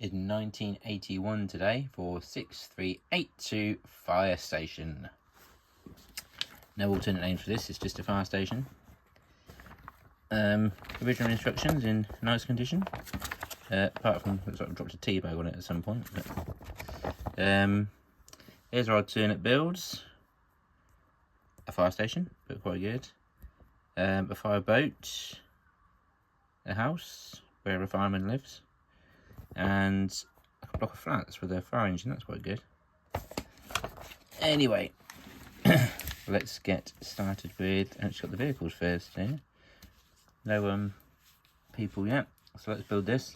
in 1981 today for 6382 Fire Station. No alternate name for this, it's just a fire station. Original instructions in nice condition, apart from looks like I dropped a tea bag on it at some point. But, here's our alternate builds. A fire station, but quite good. A fire boat, a house where a fireman lives, and a block of flats with a fire engine. That's quite good. Anyway, let's get started with. Let's got the vehicles first here. No people yet, so let's build this.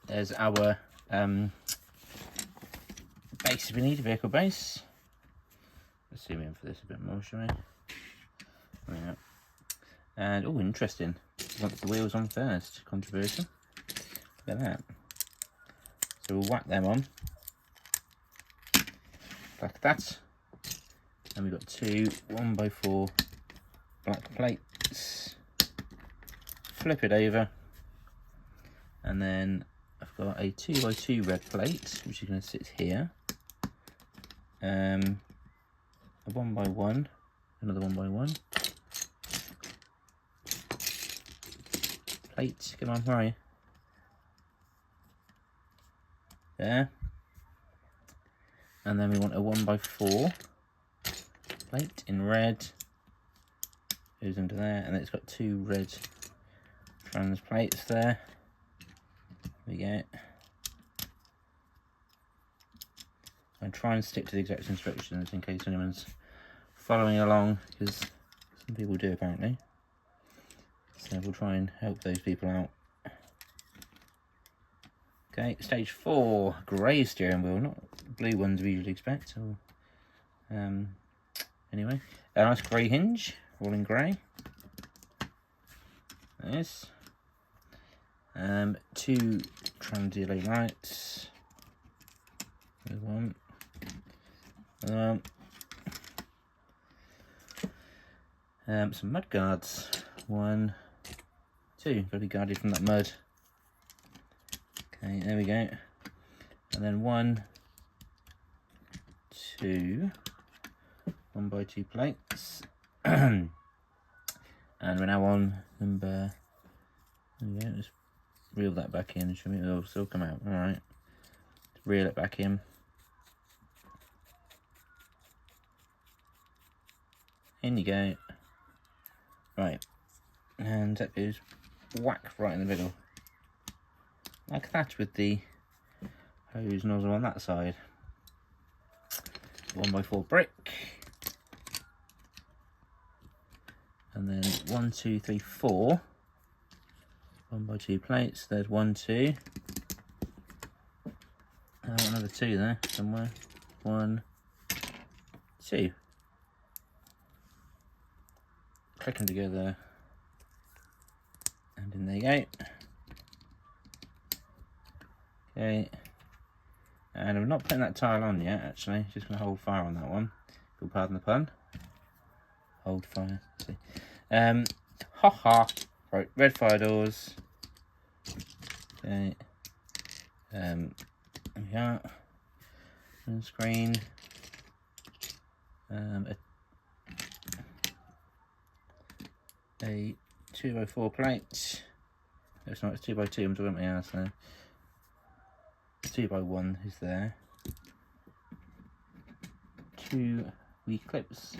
There's our base we need, a vehicle base. Let's zoom in for this a bit more, shall we? Yeah. And oh, interesting. Want the wheels on first. Controversial. Look at that. So we'll whack them on like that. And we've got two 1x4 black plates. Flip it over. And then I've got a 2x2 red plate, which is going to sit here. A 1x1, another 1x1. Plate, come on, where are you? There. And then we want a 1x4 plate in red. Goes under there, and it's got two red trans plates there. There we go. I'll try and stick to the exact instructions in case anyone's following along, because some people do apparently. So we'll try and help those people out. Okay, stage 4, grey steering wheel, not blue ones we usually expect. So, anyway, a nice grey hinge, all in grey. This. 2 trans delay lights. There's one. Some mud guards. 1, 2. Got to be guarded from that mud. Okay, there we go. And then 1, 2. 1x2 plates. And we're now on number. There we go. Just reel that back in. Show me it'll still come out. All right. Reel it back in. In you go. Right, and that goes whack right in the middle. Like that with the hose nozzle on that side. 1x4 brick. And then 1, 2, 3, 4. 1x2 plates. There's 1, 2. Another 2 there somewhere. 1, 2. Click them together, and in there you go. Okay, and I'm not putting that tile on yet, actually. Just going to hold fire on that one. You'll pardon the pun. Hold fire. See. Right, red fire doors. Okay. There we are. On screen. A 2x4 plate. It's not, it's 2x2, I'm talking about my ass now. 2x1 is there. 2 wee clips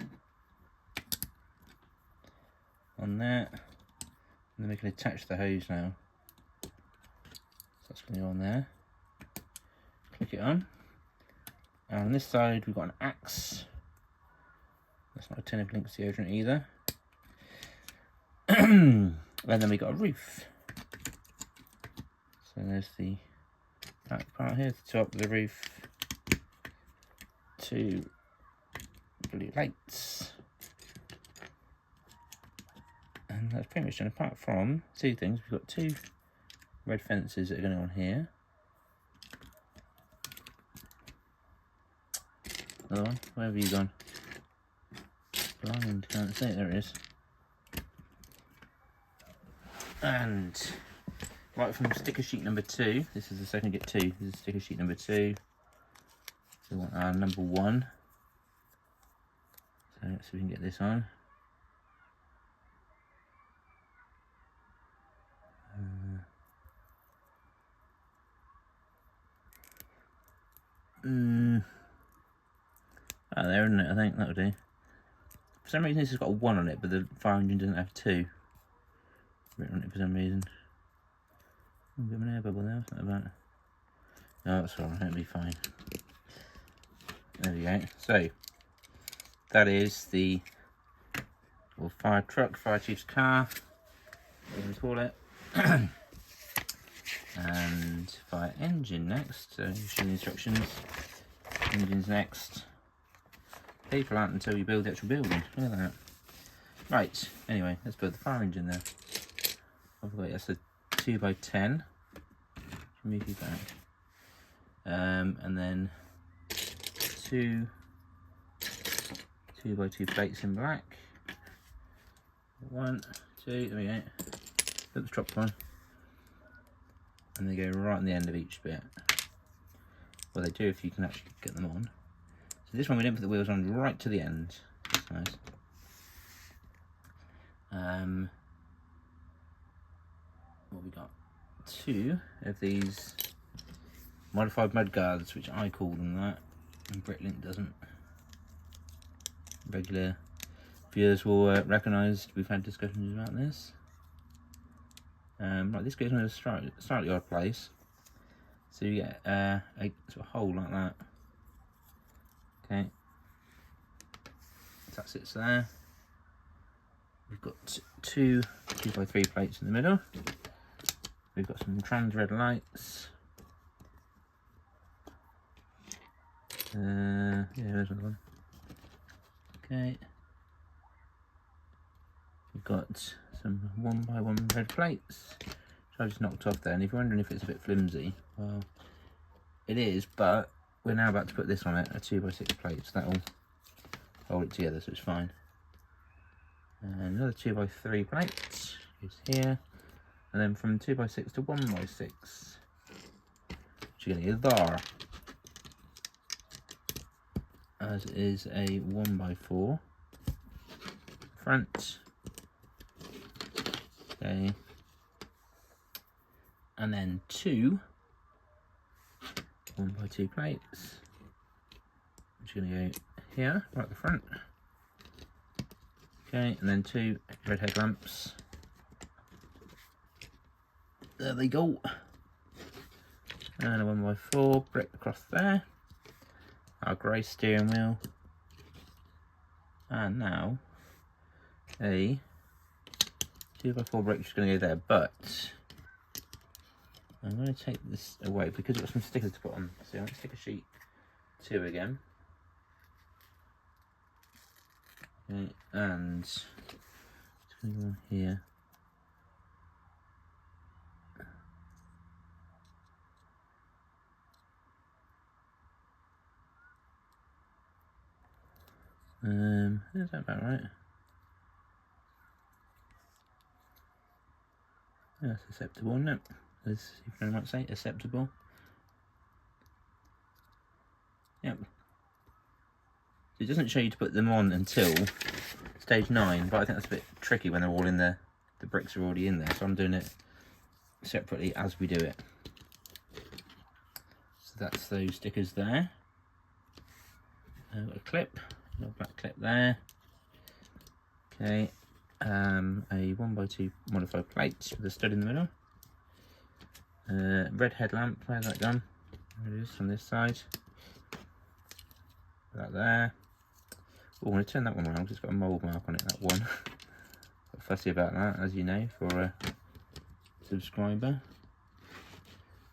on that. And then we can attach the hose now. So that's going to go on there. Click it on. And on this side we've got an axe. That's not a tin of Lynx deodorant either. And then we got a roof. So there's the back part here, the top of the roof. 2 blue lights. And that's pretty much done, apart from 2 things. We've got 2 red fences that are going on here. Another one, where have you gone? Blind, can't see it, there it is. And Right, from sticker sheet number 2, this is the second get 2, this is sticker sheet number 2. So we want our number 1. So let's see if we can get this on. Oh, there, isn't it? I think that'll do. For some reason, this has got a 1 on it, but the fire engine doesn't have 2 written on it for some reason. A bit of an air bubble there, what's that about? No, that's alright, it'll be fine. There we go. So, that is the fire truck, fire chief's car, whatever you call it. And fire engine next, so you show the instructions. Engine's next. People aren't until you build the actual building. Look at that. Right, anyway, let's build the fire engine there. I've got that's a 2x10. Move you back. And then 2 2x2 plates in black. 1, 2, there we go. Put the top one. And they go right on the end of each bit. Well, they do if you can actually get them on. So this one we didn't put the wheels on right to the end. That's nice. What we got? 2 of these modified mud guards, which I call them that, and Bricklink doesn't. Regular viewers will recognise we've had discussions about this. Right, this goes in a slightly odd place. So you get a sort of hole like that. Okay. So that sits there. We've got 2 2x3 plates in the middle. We've got some trans red lights. Yeah, there's another one. Okay. We've got some 1x1 red plates, which I just knocked off there. And if you're wondering if it's a bit flimsy, well, it is, but we're now about to put this on it, a 2x6 plate, so that'll hold it together, so it's fine. And another 2x3 plate is here, and then from 2x6 to 1x6, which you're going to get there. As is a 1x4 front. Okay. And then 2 1x2 plates, which are going to go here, right at the front. Okay, and then 2 red headlamps. There they go. And a 1x4 brick across there. Our grey steering wheel. And now a 2x4 brick is going to go there, but I'm going to take this away because I've got some stickers to put on. So I'm going to sticker sheet 2 again. Okay, and it's going to go on here. Is that about right? That's acceptable, isn't it? As you very much say, acceptable. Yep. So it doesn't show you to put them on until stage 9, but I think that's a bit tricky when they're all in there. The bricks are already in there, so I'm doing it separately as we do it. So that's those stickers there. I've got a clip, a little black clip there. Okay, a 1x2 modified plate with a stud in the middle. Red headlamp, where's that gone? There it is from this side. Put that there. Oh, I'm going to turn that one around because it's got a mould mark on it, that one. Got fussy about that, as you know, for a subscriber.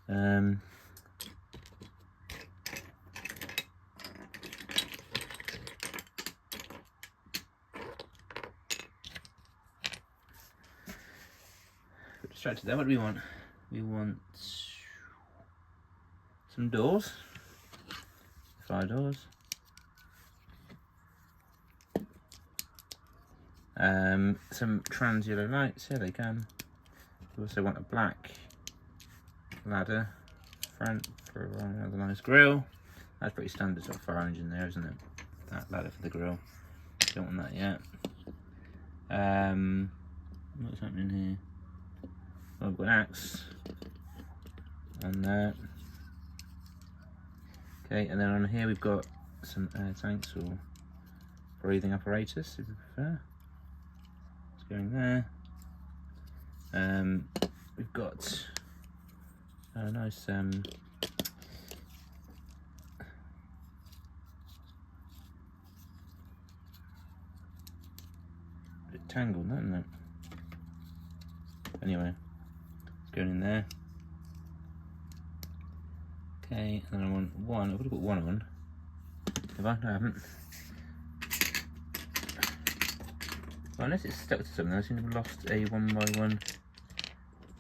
Got distracted there. What do we want? We want some doors, fire doors. Some trans yellow lights, here they come. We also want a black ladder front for another nice grill. That's pretty standard sort of fire engine there, isn't it? That ladder for the grill. Don't want that yet. What's happening here? Well, I've got an axe on there. Okay, and then on here we've got some air tanks or breathing apparatus, if you prefer. It's going there. We've got a nice bit tangled, isn't it? Anyway, it's going in there. Okay, and then I want one. I've got to put one on. Have I? No, I haven't. Well, unless it's stuck to something, I seem to have lost a 1x1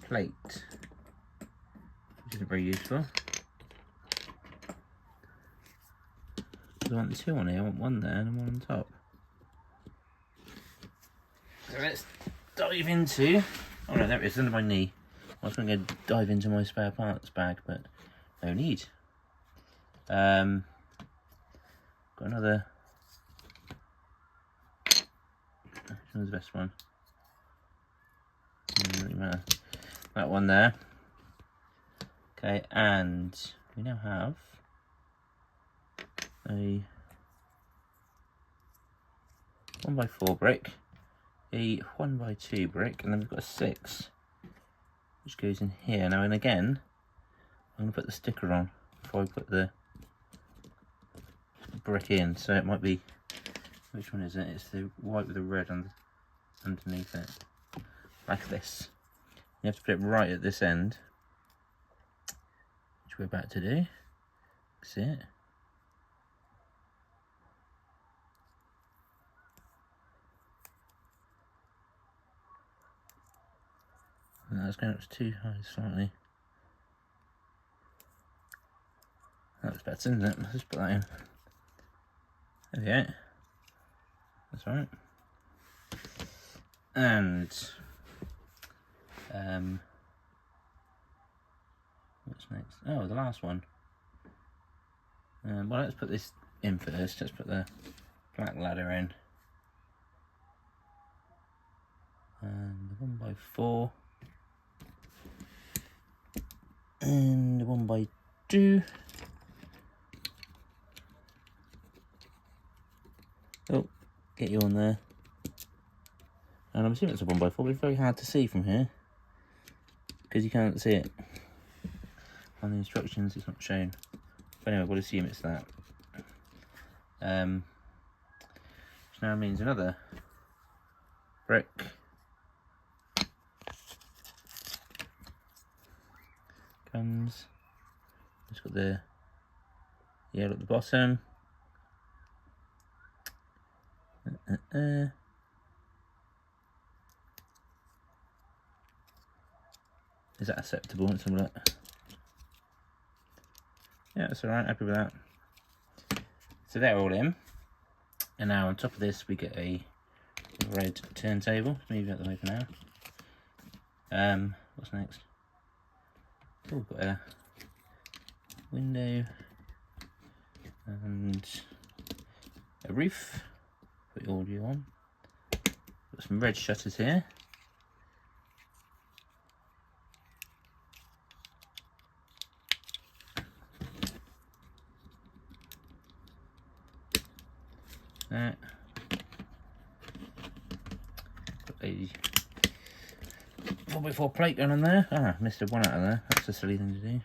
plate, which isn't very useful. I want two on here. I want one there and one on top. So let's dive into. Oh no, there it is, under my knee. I was going to go dive into my spare parts bag, but no need. Got another. Which one's the best one? Doesn't really matter. That one there. Okay, and we now have a 1x4 brick, a 1x2 brick, and then we've got a 6, which goes in here. Now, and again, I'm going to put the sticker on before I put the brick in, so it might be, which one is it? It's the white with the red underneath it, like this. You have to put it right at this end, which we're about to do. See it? And that's going up too high slightly. That was better, isn't it? Let's just put that in. There we go. That's right. And what's next? Oh, the last one. Well, let's put this in first. Let's put the black ladder in. And the 1x4. And the 1x2. Oh, get you on there. And I'm assuming it's a 1x4, but it's very hard to see from here because you can't see it on the instructions. It's not shown. But anyway, we'll assume it's that. Which now means another brick. Comes. It's got the yellow at the bottom. Is that acceptable? Let's have a look. Yeah, that's alright, happy with that. So they're all in. And now on top of this we get a red turntable. Let's move out the way for now. What's next? Oh, we've got a window and a roof. Put the audio on. Got some red shutters here. Got a 4x4 plate going on there. Ah, missed one out of there. That's a silly thing to do.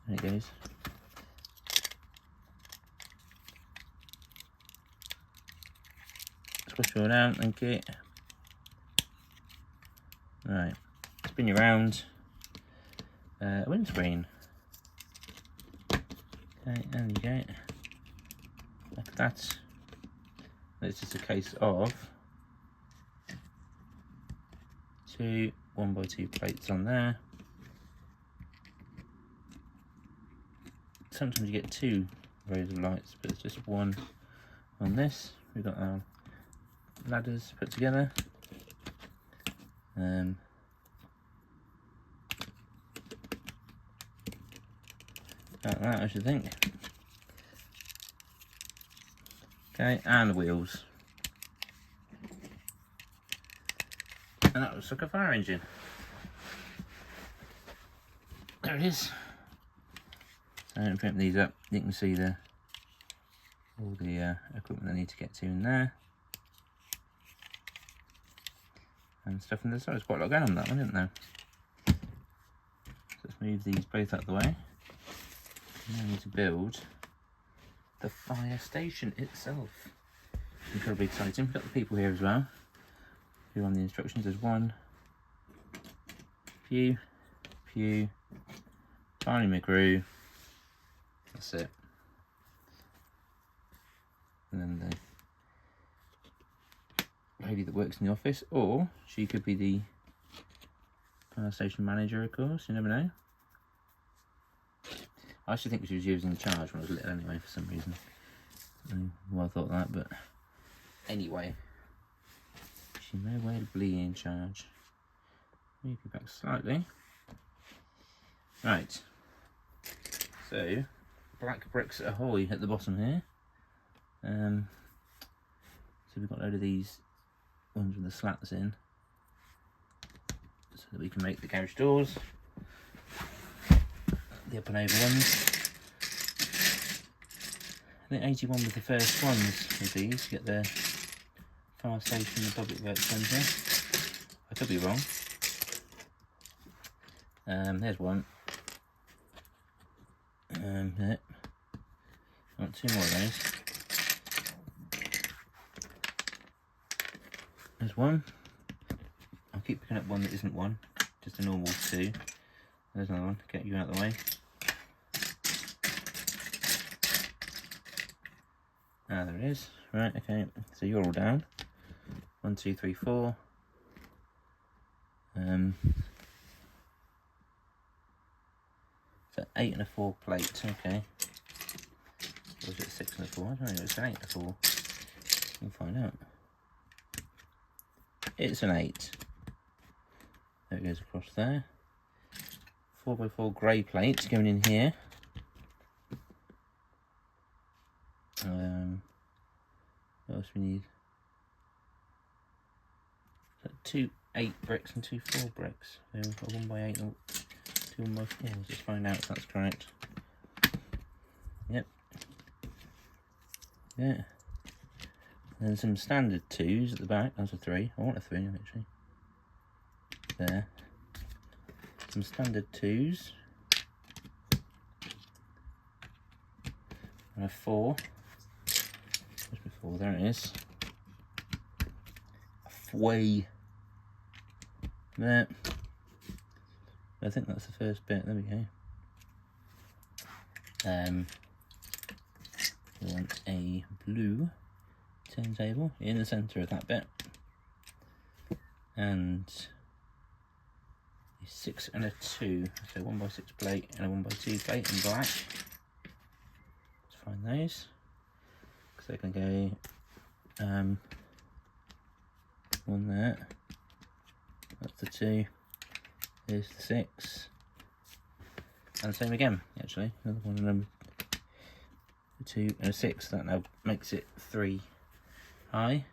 There it goes. Squish it all down, thank you. Right, spin you around. Windscreen. Okay, there you go. Like that. It's just a case of two 1x2 plates on there. Sometimes you get two rows of lights, but it's just one on this. We've got our ladders put together. Like that, I should think. Okay, and the wheels. And that looks like a fire engine. There it is. So I'm putting these up. You can see all the equipment I need to get to in there. And stuff in there. So there's quite a lot going on that one, isn't there? So let's move these both out of the way. Now I need to build the fire station itself. Incredibly exciting. We've got the people here as well. Who are on the instructions. There's one. Pew. Barney McGrew. That's it. And then the lady that works in the office, or she could be the fire station manager, of course. You never know. I actually think she was using charge when I was little anyway, for some reason. I don't know why I thought that, but anyway. She may well be in charge. Move you back slightly. Right. So, black bricks ahoy at the bottom here. So we've got a load of these ones with the slats in, so that we can make the garage doors. The up and over ones. I think 81 was the first ones of these to get the fire station and the public works centre. I could be wrong. There's one. Yeah. I want 2 more of those. There's one. I'll keep picking up one that isn't one. Just a normal 2. There's another one. Get you out of the way. Ah, there it is. Right, okay. So you're all down. 1, 2, 3, 4. So 8 and a 4 plate. Okay. Or was it 6 and a 4? I don't know. It's an 8 and a 4. We'll find out. It's an 8. There it goes across there. 4x4 grey plates going in here. What else we need? So 2 8 bricks and 2 4 bricks. So we've got 1x8 and 2 1x4. Let's just find out if that's correct. Yep. Yeah. And some standard 2s at the back. That's a 3. I want a 3 actually. There. Some standard 2s. And a 4. Where's my 4? There it is. A 4. There. I think that's the first bit. There we go. We want a blue turntable in the centre of that bit. And a 6 and a 2. So 1x6 plate and a 1x2 plate in black. Let's find those. Because they can go one there. That's the 2. Here's the 6. And the same again, actually. Another one of them. A 2 and a 6. That now makes it 3 high.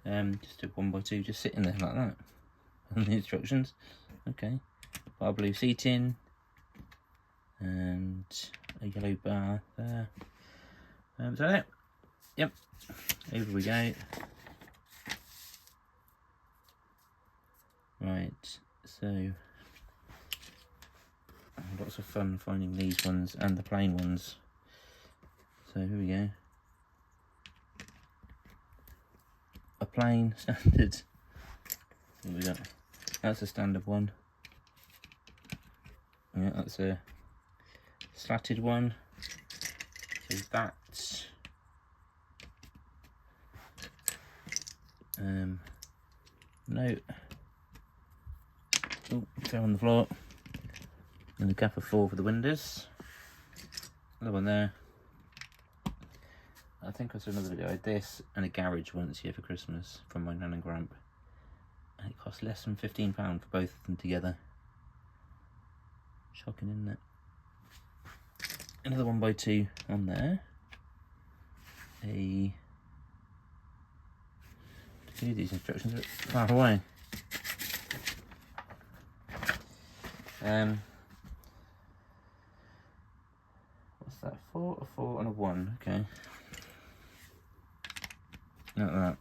Just a 1x2 just sitting there like that. On the instructions. Okay. Bar blue seating. And a yellow bar there. Is that it? Yep. Over we go. Right, so lots of fun finding these ones and the plain ones. So here we go. A plain standard. What we got? That's a standard one. Yeah, that's a slatted one. So that's note. Oh, fell on the floor. And a gap of 4 for the windows. Another one there. I think I saw another video. I had this and a garage once here for Christmas from my nan and gramp. And it cost less than £15 for both of them together. Shocking, isn't it? another 1x2 on there. These instructions are far away. What's that? 4, a 4 and a 1. Okay. Like that.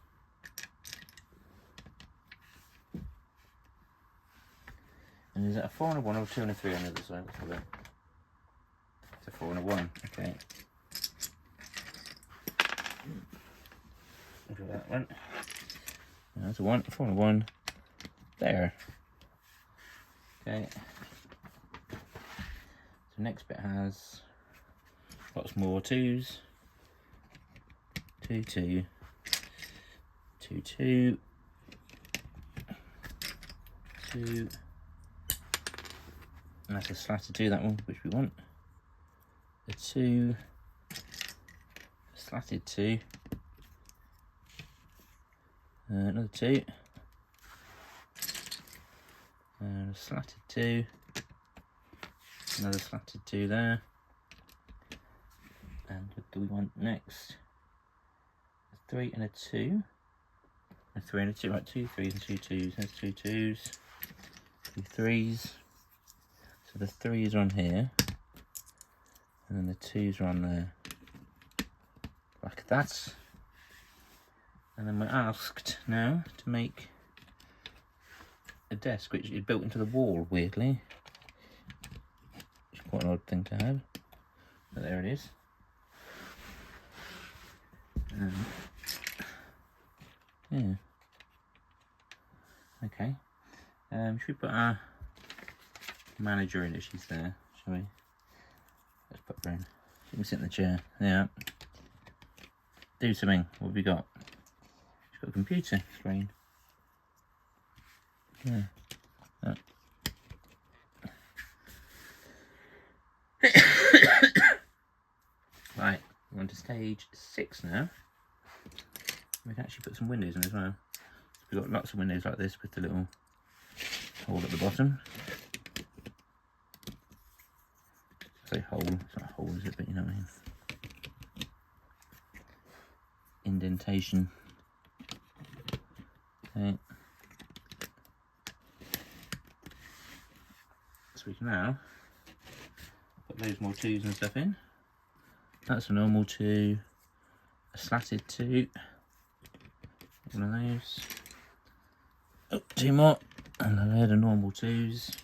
And is that a 4 and a 1 or a 2 and a 3 on the other side? Let's have a look. It's a 4 and a 1. Okay. Look at that one. That's a 1, 4 and a 1. There. Okay. So next bit has lots more 2s. 2, 2. 2, 2. 2. And that's a slatted 2, that one, which we want. A 2. A slatted 2. Another 2. And a slatted 2. Another slatted 2 there. And what do we want next? A 3 and a 2. A 3 and a 2, right, 2 3s and 2 2s. There's 2 2s. 2 3s. So the 3s are on here. And then the 2s are on there. Like that. And then we're asked now to make a desk which is built into the wall, weirdly. It's quite an odd thing to have. But there it is. Yeah. Okay. Should we put our manager in if she's there? Shall we? Let's put her in. She can sit in the chair. Yeah. Do something. What have we got? She's got a computer screen. Yeah. Oh. Right, we're on to stage 6 now. We can actually put some windows in as well. We've got lots of windows like this with the little hole at the bottom. I say hole, it's not a hole, is it? But you know what I mean. Indentation. Okay. So we can now put loads more 2s and stuff in. That's a normal 2, a slatted 2, one of those. Oh, 2 more, and a load of normal 2s.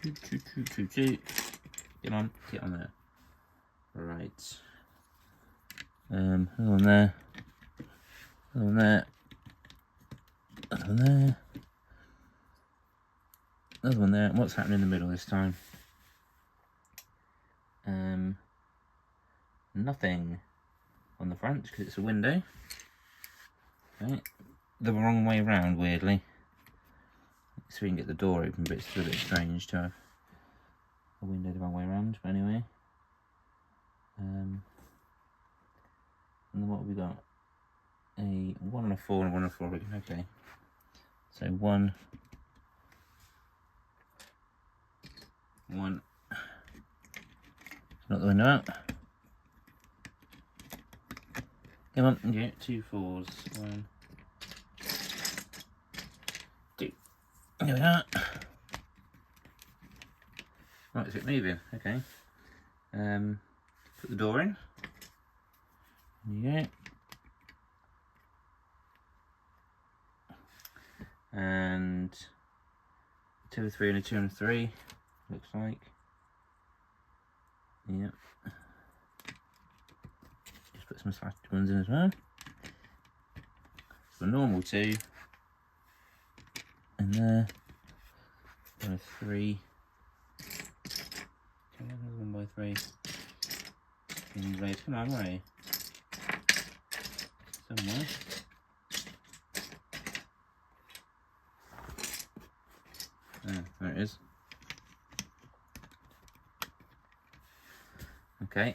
2, 2, 2, 2, 2. Get on there. Right. Another one there. Another one there. Another one there. Another one there. And what's happening in the middle this time? Nothing on the front because it's a window. Okay. The wrong way around, weirdly. So we can get the door open, but it's still a bit strange to have a window the wrong way around. But anyway. And then what have we got? A 1 and a 4 and a 1 and a 4 again. Okay. So 1. 1. Knock the window out. Come on, yeah, 2 4s. 1, 2. There we are. Right, is it moving? Okay. Put the door in. Yeah. And 2 and 3 and a 2 and a 3. Looks like. Yep. Just put some slatted ones in as well. So a normal 2. And there. 1 and 3. Come on, 1 by 3. Come on, Ray. Somewhere. Ah, there it is. Okay,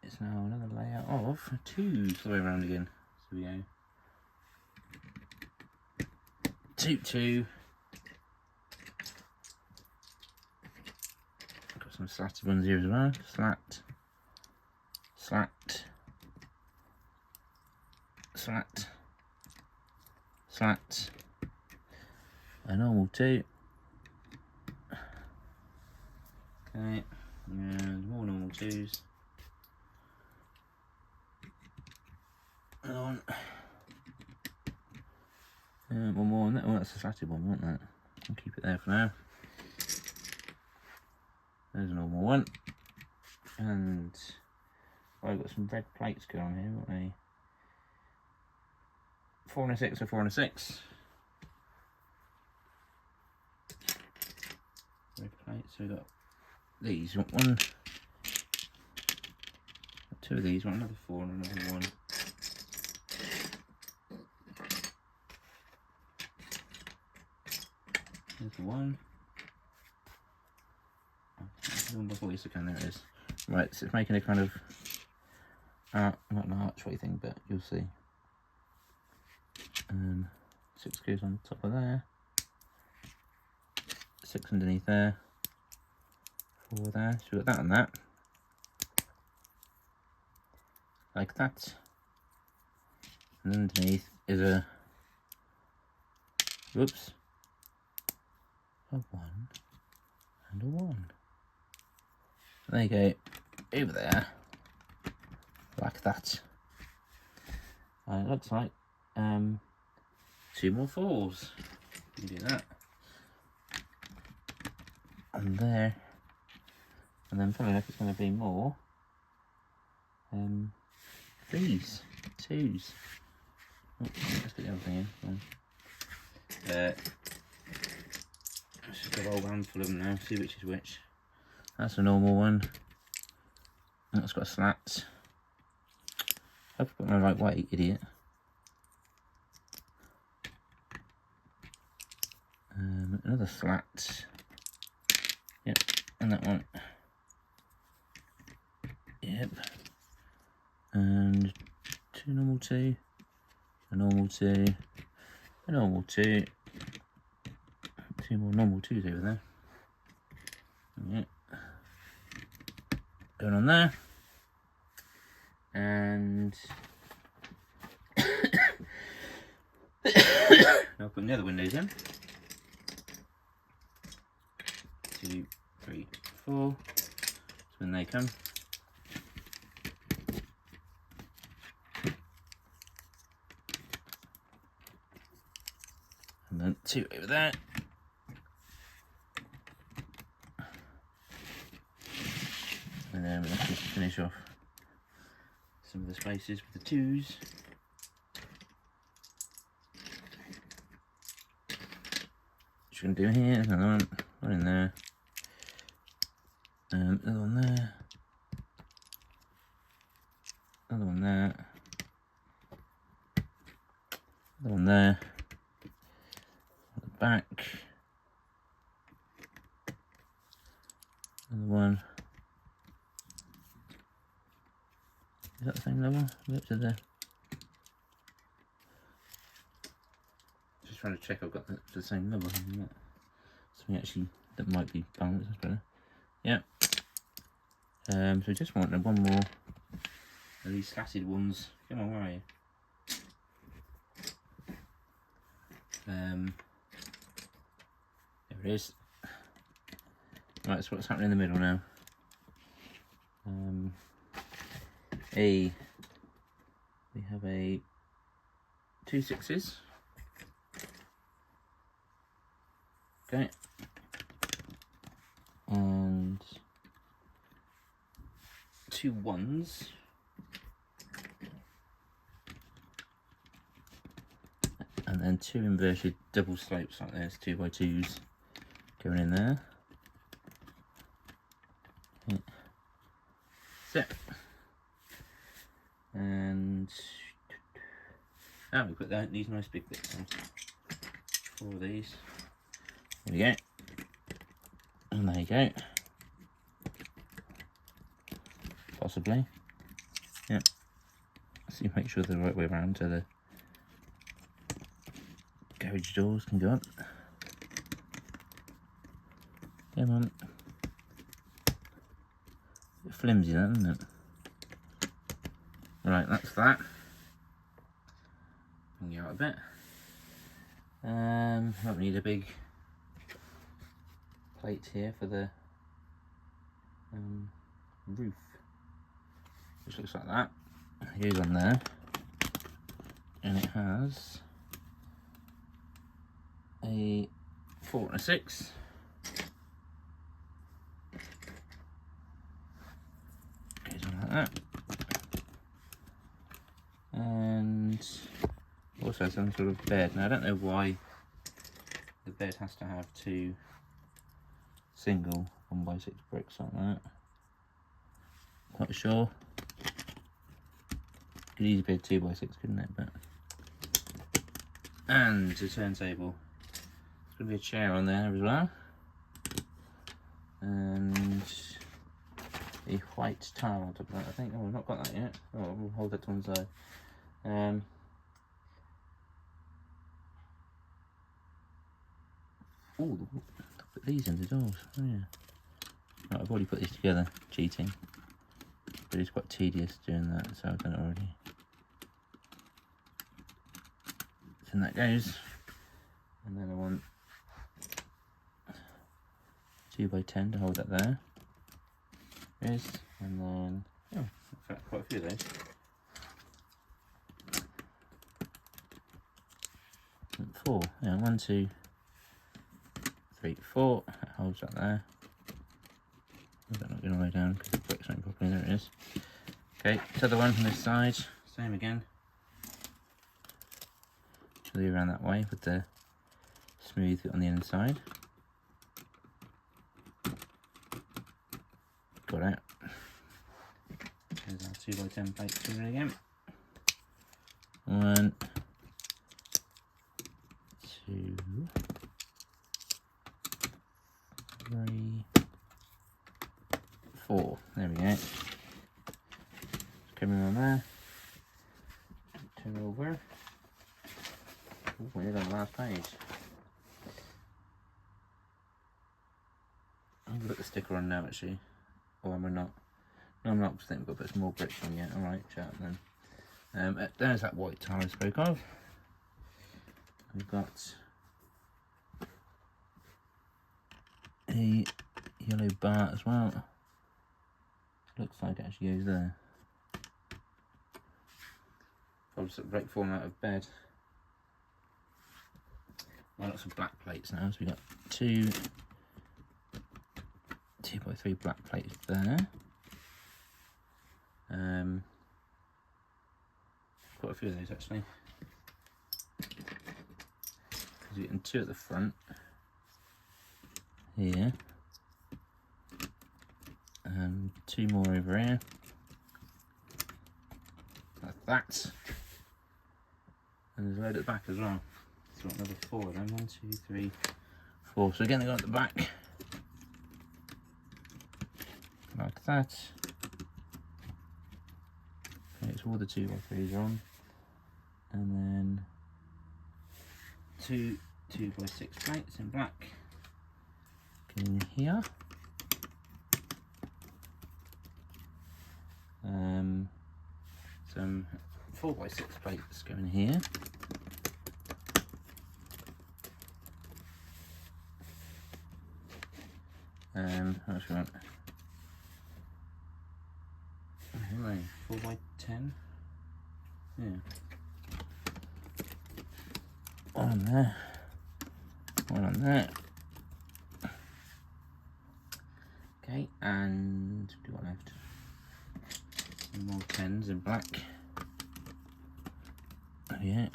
it's now another layout of 2s the way around again. So we go 2 2 some slatted ones here as well. Slat, slat, slat, slat, a normal 2. Okay, and more normal 2s. Another one. One more on that. Oh, that's a slatted one, wasn't that? I'll keep it there for now. There's a normal one. And I've got some red plates going on here, haven't they? 4 and a 6 or 4 and a 6. Red plates, so we've got these. You want one? 2 of these, want another 4 and another 1. There's the 1. One before you can, there it is. Right, so it's making a kind of not an archway thing, but you'll see. 6 goes on top of there. 6 underneath there. 4 there. So we've got that and that. Like that. And underneath is a whoops. A 1 and a 1. There you go, over there, like that. And it looks like 2 more 4s. You can do that. And there. And then probably enough it's going to be more. These 2s. Oh, let's get the other thing in. Let's just have a whole handful of them now, see which is which. That's a normal one. And that's got a slat. I've got my right way, idiot. Another slat. Yep, and that one. Yep. And 2 normal 2. A normal 2. A normal 2. 2 more normal 2s over there. Yep. Going on there. And now putting the other windows in. 2, 3, 4. That's when they come. And then 2 over there. And then we'll just finish off some of the spaces with the 2s. What you're going to do here, another one in there, another one there, another one there, another one there, at the back, another one. Is that the same level? Up to there. Just trying to check I've got the same level. Something actually that might be balanced. That's better. Yeah. So just want one more of these slatted ones. Come on, where are you? There it is. Right, so what's happening in the middle now? We have a 2 6s. Okay. And 2 1s. And then 2 inverted double slopes like this, 2x2s going in there. Okay. That's it. And we put these nice big bits on. 4 of these. There we go. And there you go. Possibly. Yep. So you make sure they're the right way around so the garage doors can go up. Come on. bit flimsy then, isn't it? Right, that's that. Bring you out a bit. Might need a big plate here for the roof, which looks like that. It goes on there, and it has a 4 and a 6. Goes on like that, and also some sort of bed. Now I don't know why the bed has to have 2 single 1x6 bricks like that. Quite sure. Could easily be a 2x6, couldn't it? But and a turntable. There's gonna be a chair on there as well, and a white tile on top of that. I think. Oh, we've not got that yet. Oh, we'll hold that to one side. Oh, put these in the doors. Oh yeah. Right, I've already put these together. Cheating. But it's quite tedious doing that, so I've done it already. So that goes. And then I want 2x10 to hold that there. There is. And then, oh, in fact, quite a few of those. 4. Yeah, 1, 2, 3, 4. That holds that there. Is that not going all the way down because the brick's not properly? There it is. Okay, so the one from this side, same again. Actually around that way with the smooth bit on the inside. Got it. There's our 2x10 plate coming again. 1, 2, 3, 4. There we go. Coming on there. Turn over. Oh, we're on the last page. I'm going to put the sticker on now actually. Or am I not? No, I'm not, because I think we've got to put some more bricks on yet. Alright, chat then. There's that white tile I spoke of. We've got a yellow bar as well. Looks like it actually goes there. Probably sort of break form out of bed. Well, got some black plates now, so we've got 2 2x3 black plates there. Quite a few of those actually. Because we're getting 2 at the front here, and 2 more over here, like that. And there's a load at the back as well. So another 4 of them. 1, 2, 3, 4. So again, they go at the back like that. Okay, so all the 2x3s are on, and then 2 2x6 plates in black in here. Some 4x6 plates go in here. How much we want? Anyway, 4x10. Yeah. One on there. One on there. Okay, and do what left? Some more 10s in black. Oh yeah.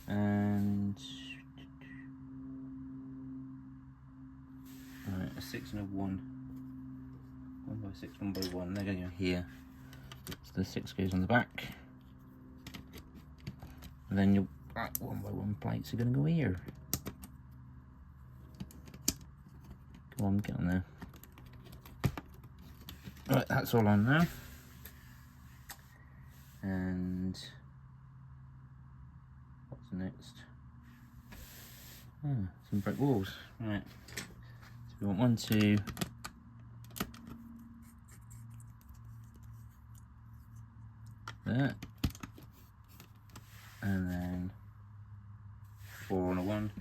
And right, a 6 and a 1. 1x6, 1x1. They're going to go here. So the 6 goes on the back. And then your black 1x1 plates are going to go here. Come on, get on there. Right, that's all on now. And what's next? Oh, some brick walls. Right. So We want 1, 2, that, and then 4 and a 1,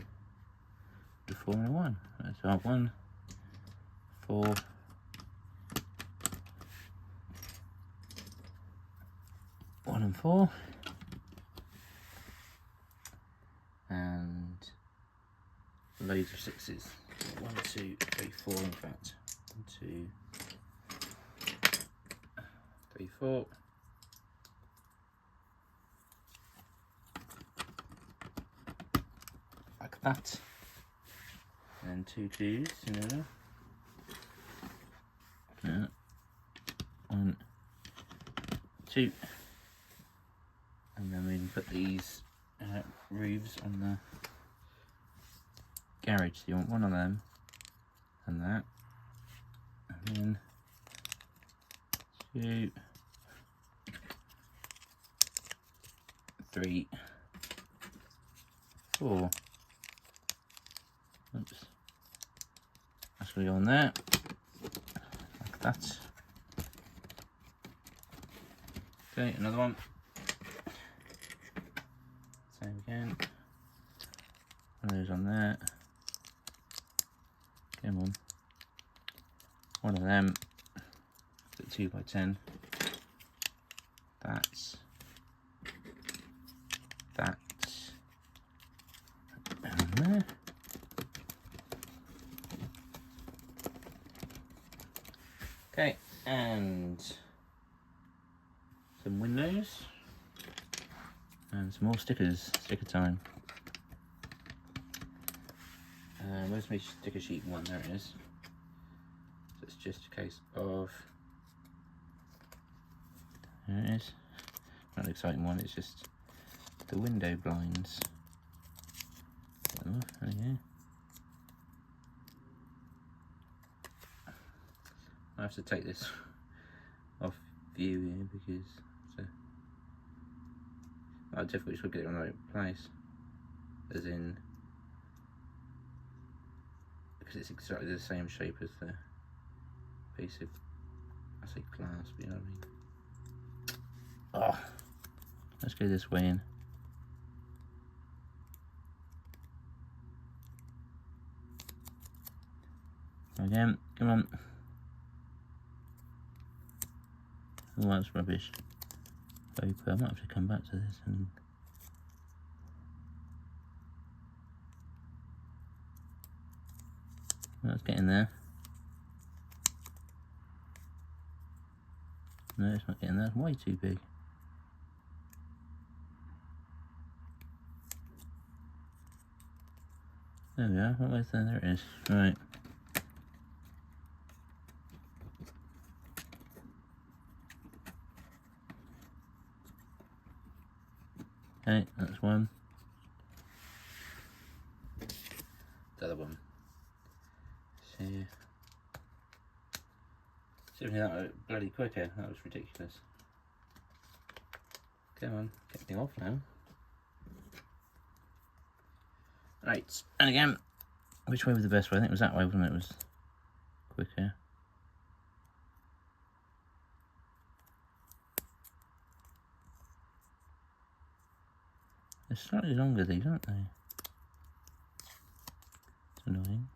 to 4 and a 1. So I have 1, 4, 1 and 4, and loads of 6s. 1, 2, 3, 4 in fact. 1, 2, 3, 4. Like that. And 2 2s in order. 1, 2. And then we can put these roofs on the garage. So you want 1 of them and that. And then 2, 3, 4. Oops. That's going to go on there. Like that. Okay, another one. Same again. One of those on there. Come on. One of them. 2 by 10. That's. And there. Okay, and some windows and some more stickers. Sticker time. Where's my sticker sheet 1? There it is. So it's just a case of. There it is. Not an exciting one. It's just the window blinds. Oh, there you go. I have to take this off view here because I definitely should get it on the right place, as in because it's exactly the same shape as the piece of, I say glass, but you know what I mean. Oh, let's go this way in. Again, come on. Oh, that's rubbish. Paper. I might have to come back to this and. Well, it's getting there. No, it's not getting there. It's way too big. There we are. What was there? There it is. Right. Okay, that's one. The other one. So, see if that went bloody quicker. That was ridiculous. Come on, get me off now. Right, and again, which way was the best way? I think it was that way, wasn't it? It was quicker. They're slightly longer, these, aren't they? It's annoying.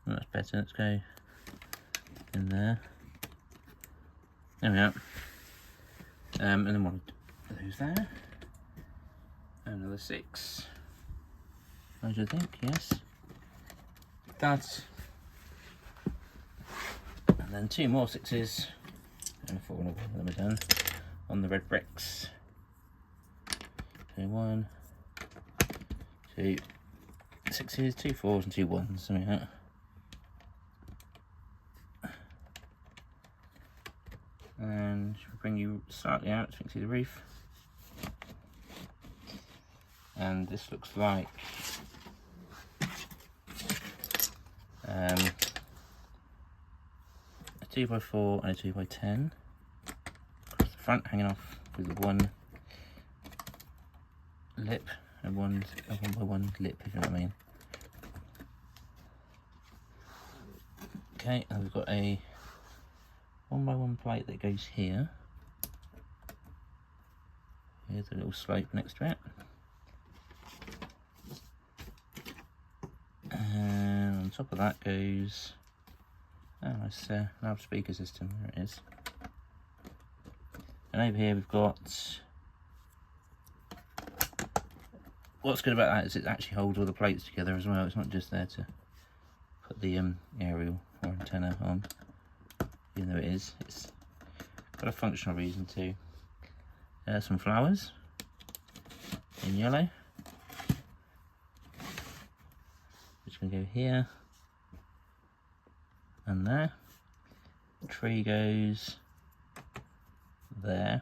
Well, that's better. Let's go in there. There we are. And then one of those there. Another 6. I should think, yes. That. And then 2 more 6s. And 4 and a 1 of them are done on the red bricks. So 1, 2, 6s, 2 4s, and 2 1s, something like that. And we'll bring you slightly out so you can see the roof. And this looks like a 2x4 and a 2x10 across the front, hanging off with the one lip a 1x1 lip, if you know what I mean. Okay, and we've got a 1x1 plate that goes here. Here's a little slope next to it. And on top of that goes a nice loudspeaker system. There it is. And over here we've got, what's good about that is it actually holds all the plates together as well. It's not just there to put the aerial or antenna on, even though it's got a functional reason too. Some flowers in yellow, which can go here and there. The tree goes there,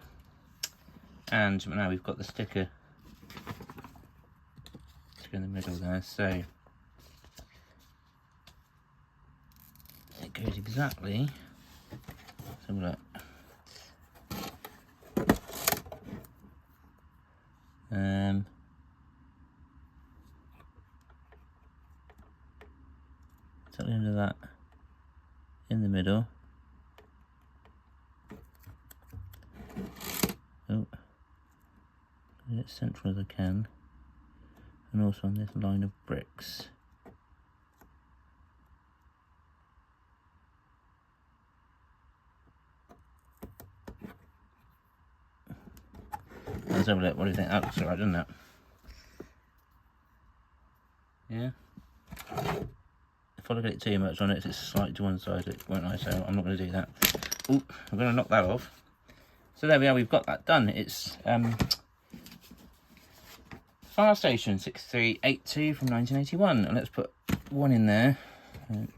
and now we've got the sticker in the middle there, so it goes exactly, let's have a look. At the end of that, in the middle. Oh, get it central as I can, and also on this line of bricks. Let's have a look. What do you think? That looks alright, doesn't it? Yeah. If I look at it too much on it, it's slightly to one side, it won't I? So I'm not going to do that. Oh, I'm going to knock that off. So there we are. We've got that done. It's Fire Station 6382 from 1981, and let's put one in there.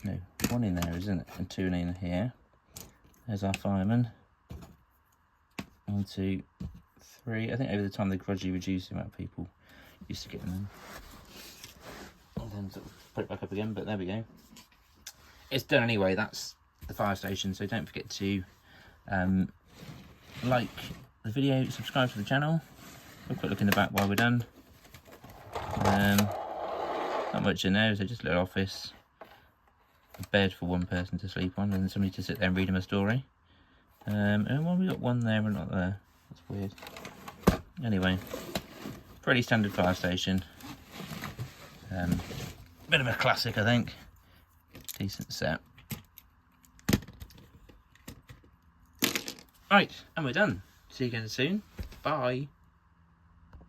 No, one in there, isn't it? And two in here. There's our fireman. 1, 2, 3. I think over the time they gradually reduced the amount of people used to getting them. And then sort of put it back up again, but there we go. It's done anyway. That's the fire station. So don't forget to like the video, subscribe to the channel. Have a quick look in the back while we're done. Not much in there, so just a little office, a bed for one person to sleep on, and somebody to sit there and read them a story. And well, we got one there but not there. That's weird. Anyway, pretty standard fire station. Bit of a classic, I think. Decent set. Right, and we're done. See you again soon. Bye.